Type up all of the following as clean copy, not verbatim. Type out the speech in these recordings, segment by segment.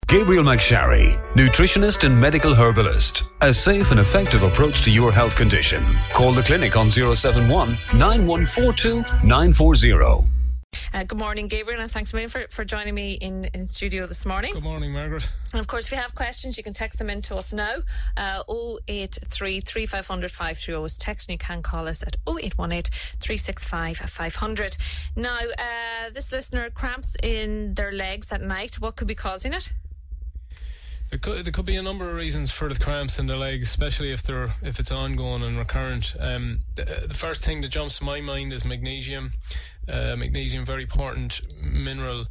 Gabriel McSharry, nutritionist and medical herbalist. A safe and effective approach to your health condition. Call the clinic on 071 9142 940. Good morning, Gabriel, and thanks a million for joining me in studio this morning. Good morning, Margaret. And of course, if you have questions, you can text them in to us now. 083 3500 530 is text, and you can call us at 0818 365 500. Now, this listener, cramps in their legs at night, what could be causing it? There could be a number of reasons for the cramps in the legs, especially if it's ongoing and recurrent. The first thing that jumps to my mind is magnesium. Magnesium, very important mineral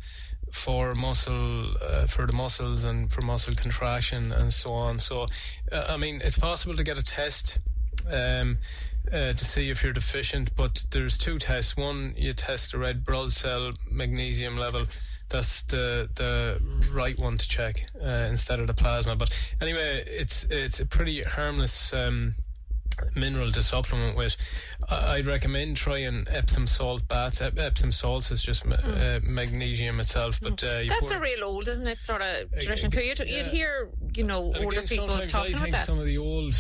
for the muscles and for muscle contraction and so on. So, it's possible to get a test to see if you're deficient, but there's two tests. One, you test the red blood cell magnesium level. That's the right one to check instead of the plasma. But anyway, it's a pretty harmless mineral to supplement with. I'd recommend trying Epsom salt baths. Epsom salts is just magnesium itself, but that's a real old, isn't it? Sort of tradition. You'd hear, older people talking about that. Sometimes I think some of the old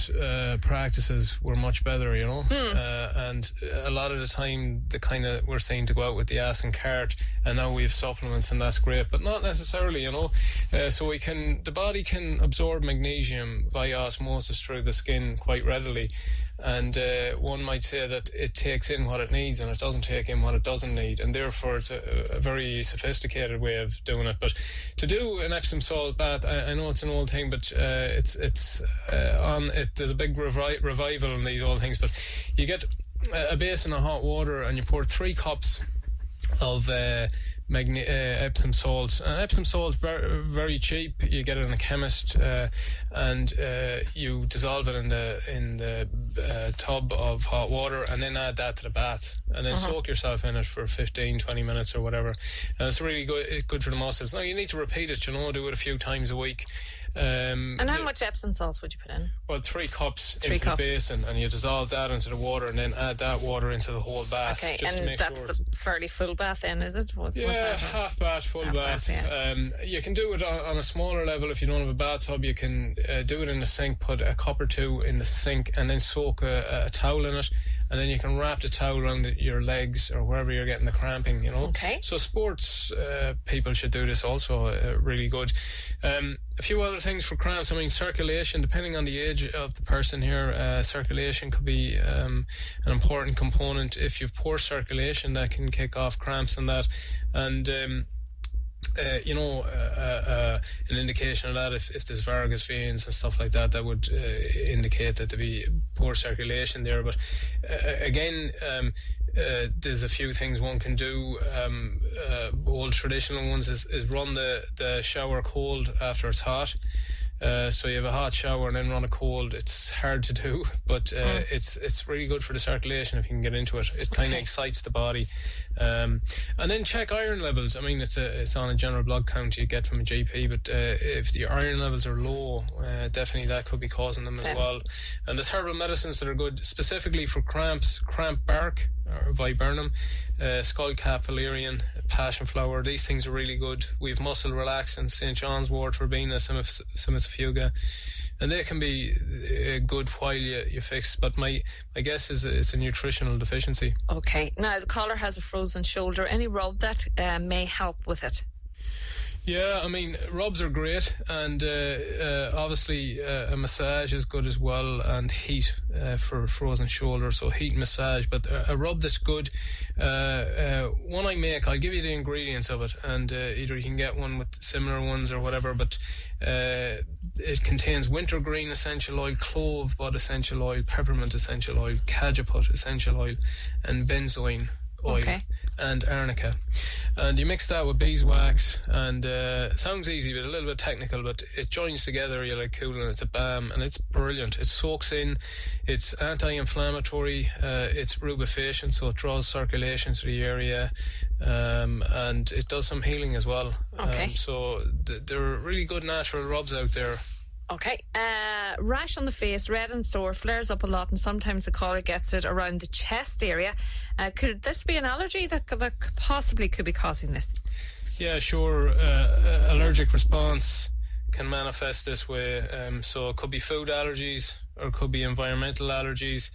practices were much better, and a lot of the time the kind of we're saying to go out with the ass and cart, and now we have supplements, and that's great, but not necessarily, so the body can absorb magnesium via osmosis through the skin quite readily. And one might say that it takes in what it needs and it doesn't take in what it doesn't need, and therefore it's a very sophisticated way of doing it. But to do an Epsom salt bath, I know it's an old thing, but there's a big revival in these old things. But you get a basin of hot water and you pour 3 cups of Epsom salts, and Epsom salt's very, very cheap. You get it in a chemist, and you dissolve it in the tub of hot water, and then add that to the bath, and then soak yourself in it for 15-20 minutes or whatever, and it's really good for the muscles. Now you need to repeat it, do it a few times a week. And how much Epsom salts would you put in? Well, 3 cups into the basin, and you dissolve that into the water, and then add that water into the whole bath. Okay, and that's a fairly full bath then, is it? Half bath, full bath. You can do it on a smaller level. If you don't have a bathtub, you can do it in the sink, put a cup or 2 in the sink, and then soak a towel in it, and then you can wrap the towel around your legs or wherever you're getting the cramping, Okay. So sports people should do this also, really good. A few other things for cramps. Circulation, depending on the age of the person here, circulation could be an important component. If you've poor circulation, that can kick off cramps and that. And an indication of that, if there's varicose veins and stuff like that, that would indicate that there be poor circulation there. But again, there's a few things one can do. Old traditional ones is run the shower cold after it's hot. So you have a hot shower and then run a cold. It's hard to do, but it's really good for the circulation if you can get into it. It kind of excites the body. And then check iron levels. It's on a general blood count you get from a GP, but if the iron levels are low, definitely that could be causing them as well. And there's herbal medicines that are good specifically for cramps. Cramp bark or viburnum, skullcap, valerian, passion flower. These things are really good. We have muscle relaxant, St. John's wort, verbena, simisafuga, and they can be good while you fix. But my guess is it's a nutritional deficiency. Okay. Now the caller has a frozen shoulder. Any rub that may help with it? Yeah, rubs are great, and obviously a massage is good as well, and heat for frozen shoulder, so heat massage. But a rub that's good, one I make, I'll give you the ingredients of it, and either you can get one with similar ones or whatever, but it contains wintergreen essential oil, clove bud essential oil, peppermint essential oil, cajeput essential oil, and benzoin oil. And arnica, and you mix that with beeswax, and sounds easy but a little bit technical, but it joins together. You like cool, and it's a balm, and it's brilliant. It soaks in, it's anti-inflammatory, it's rubefacient, so it draws circulation to the area, and it does some healing as well. So there are really good natural rubs out there. Okay. Rash on the face, red and sore, flares up a lot, and sometimes the caller gets it around the chest area. Could this be an allergy that possibly could be causing this? Yeah, sure. Allergic response can manifest this way. So it could be food allergies or it could be environmental allergies.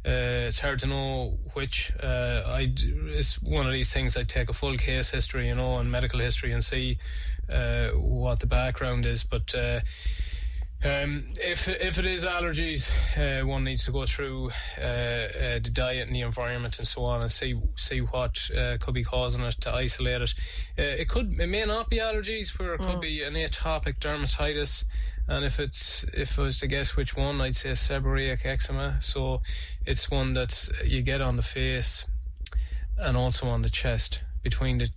It's hard to know which. It's one of these things. I'd take a full case history, and medical history, and see what the background is. But if it is allergies, one needs to go through the diet and the environment and so on, and see what could be causing it, to isolate it. It may not be allergies, where it could be an atopic dermatitis, and if I was to guess which one, I'd say seborrheic eczema. So it's one that you get on the face and also on the chest, between the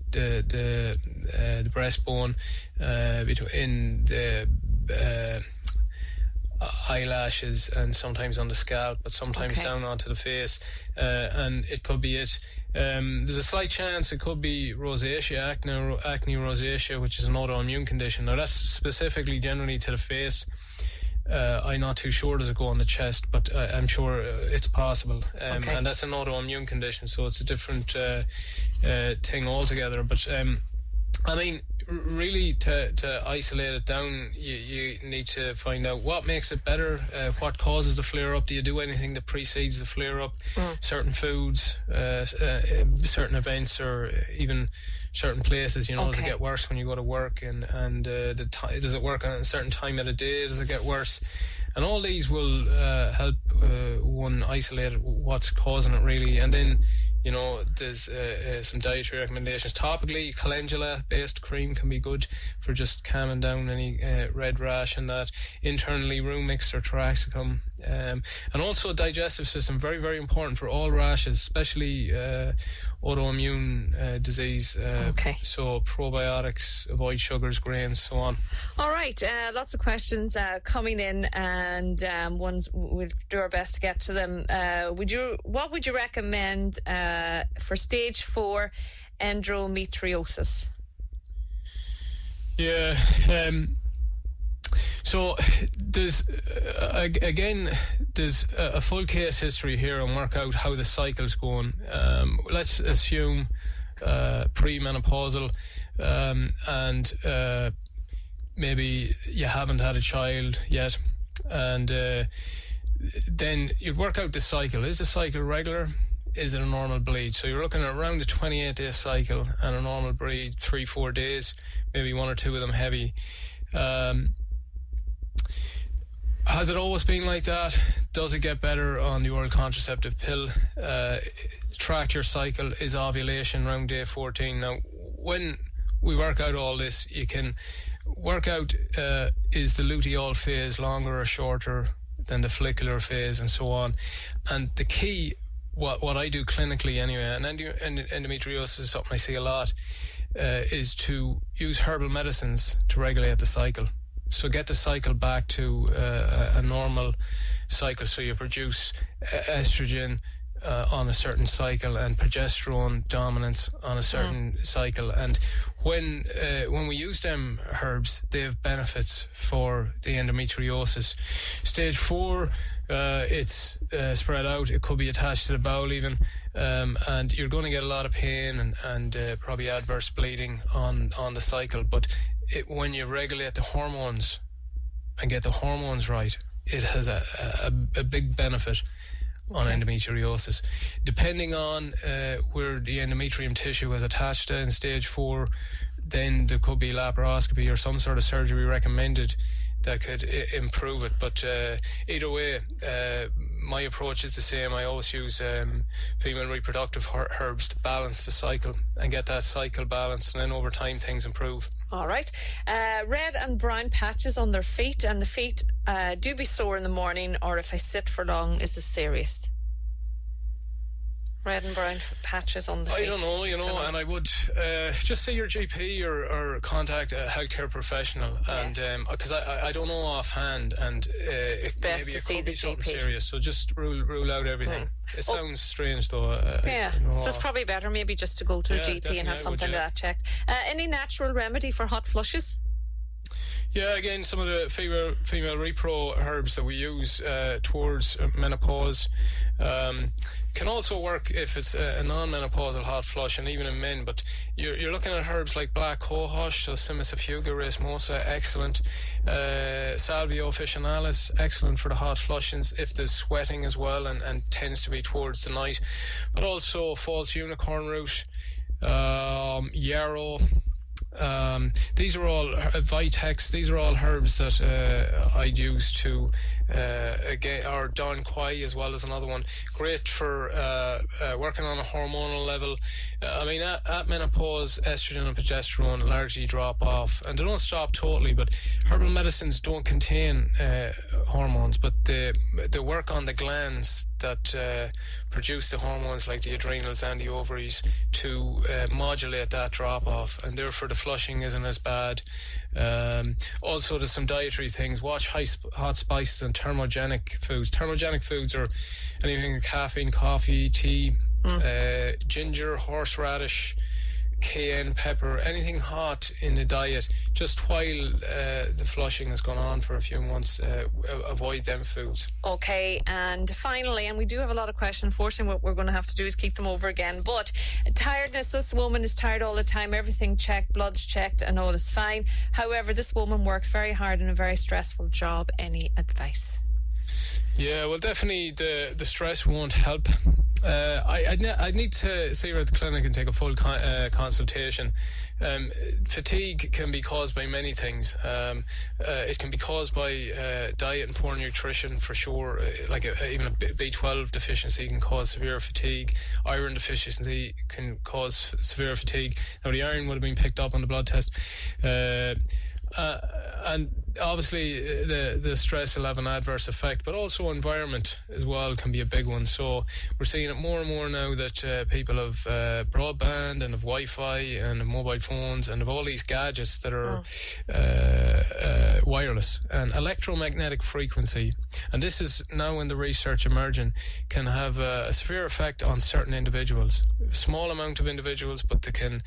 breastbone, between the eyelashes, and sometimes on the scalp, but sometimes down onto the face, and it could be it. There's a slight chance it could be rosacea, acne rosacea, which is an autoimmune condition. Now that's specifically generally to the face. I'm not too sure does it go on the chest, but I'm sure it's possible. And that's an autoimmune condition, so it's a different thing altogether. But I mean, really, to isolate it down, you need to find out what makes it better, what causes the flare-up. Do you do anything that precedes the flare-up? Certain foods, certain events, or even certain places, does it get worse when you go to work? And does it work on a certain time of the day? Does it get worse? And all these will help one isolate what's causing it, really. And then, there's some dietary recommendations. Topically, calendula-based cream can be good for just calming down any red rash and that. Internally, room mix or taraxacum. And also digestive system, very, very important for all rashes, especially autoimmune disease. So probiotics, avoid sugars, grains, so on. All right, lots of questions coming in, and ones we'll do our best to get to them. What would you recommend for stage 4 endometriosis? Yeah. So there's there's a full case history here, and work out how the cycle's going. Let's assume premenopausal, and maybe you haven't had a child yet, and then you'd work out the cycle. Is the cycle regular? Is it a normal bleed? So you're looking at around a 28-day cycle, and a normal bleed 3-4 days, maybe 1 or 2 of them heavy. Has it always been like that? Does it get better on the oral contraceptive pill? Track your cycle. Is ovulation around day 14? Now, when we work out all this, you can work out is the luteal phase longer or shorter than the follicular phase, and so on. And the key, what I do clinically anyway, and endometriosis is something I see a lot, is to use herbal medicines to regulate the cycle. So get the cycle back to a normal cycle. So you produce estrogen on a certain cycle, and progesterone dominance on a certain cycle. And when we use them herbs, they have benefits for the endometriosis. Stage 4, it's spread out. It could be attached to the bowel even, and you're going to get a lot of pain and probably adverse bleeding on the cycle. But when you regulate the hormones and get the hormones right, it has a big benefit on endometriosis. Depending on where the endometrium tissue is attached to in stage 4, then there could be laparoscopy or some sort of surgery recommended that could improve it. But either way, my approach is the same. I always use female reproductive herbs to balance the cycle and get that cycle balanced, and then over time things improve. All right. Red and brown patches on their feet, and the feet do be sore in the morning, or if I sit for long, is this serious? Red and brown patches on the feet. I don't know, and I would just see your GP or contact a healthcare professional, and because I don't know offhand, and it's best to see the something GP. Serious, so just rule out everything. It sounds strange though. So it's probably better maybe just to go to the GP and have something like that checked. Any natural remedy for hot flushes? Yeah, again, some of the female repro herbs that we use towards menopause can also work if it's a non-menopausal hot flush, and even in men. But you're looking at herbs like black cohosh, so Simicifuga racemosa, excellent. Salvia officinalis, excellent for the hot flushings if there's sweating as well, and tends to be towards the night. But also false unicorn root, yarrow. These are all Vitex. These are all herbs that I'd use to again, or Don Quai as well as another one. Great for working on a hormonal level. I mean, at menopause, estrogen and progesterone largely drop off, and they don't stop totally. But herbal medicines don't contain hormones, but they work on the glands that produce the hormones like the adrenals and the ovaries to modulate that drop off, and therefore the flushing isn't as bad. Also, there's some dietary things. Watch hot spices and thermogenic foods. Thermogenic foods are anything like caffeine, coffee, tea, ginger, horseradish, cayenne pepper, anything hot in the diet, just while the flushing has gone on for a few months. Avoid them foods. Okay, and finally, and we do have a lot of questions. Unfortunately, what we're going to have to do is keep them over again. But tiredness, this woman is tired all the time, everything checked, blood's checked, and all is fine. However, this woman works very hard in a very stressful job. Any advice? Yeah, well, definitely the stress won't help. I'd need to see her at the clinic and take a full consultation. Fatigue can be caused by many things. It can be caused by diet and poor nutrition, for sure. Like even a B12 deficiency can cause severe fatigue. Iron deficiency can cause severe fatigue. Now, the iron would have been picked up on the blood test. And obviously the stress will have an adverse effect, but also environment as well can be a big one. So we're seeing it more and more now that people have broadband and have Wi-Fi and have mobile phones and have all these gadgets that are wireless, and electromagnetic frequency, and this is now in the research emerging, can have a severe effect on certain individuals. Small amount of individuals, but they can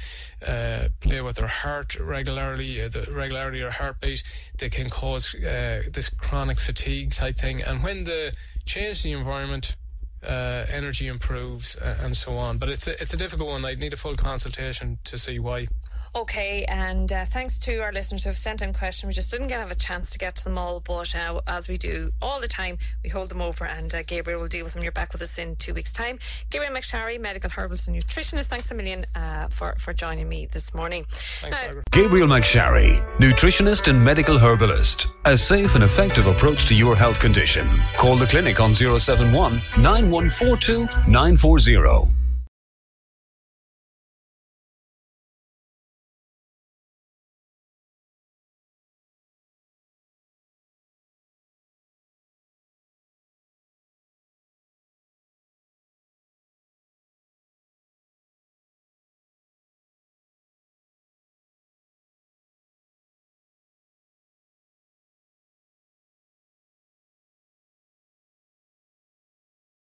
play with their heart regularity or heartbeat. They can cause this chronic fatigue type thing, and when they change the environment, energy improves and so on. But it's a difficult one. I'd need a full consultation to see why. Okay, and thanks to our listeners who have sent in questions. We just didn't have a chance to get to them all, but as we do all the time, we hold them over, and Gabriel will deal with them. You're back with us in 2 weeks' time. Gabriel McSharry, medical herbalist and nutritionist, thanks a million for joining me this morning. Thanks, Margaret. Gabriel McSharry, nutritionist and medical herbalist. A safe and effective approach to your health condition. Call the clinic on 071 9142 940.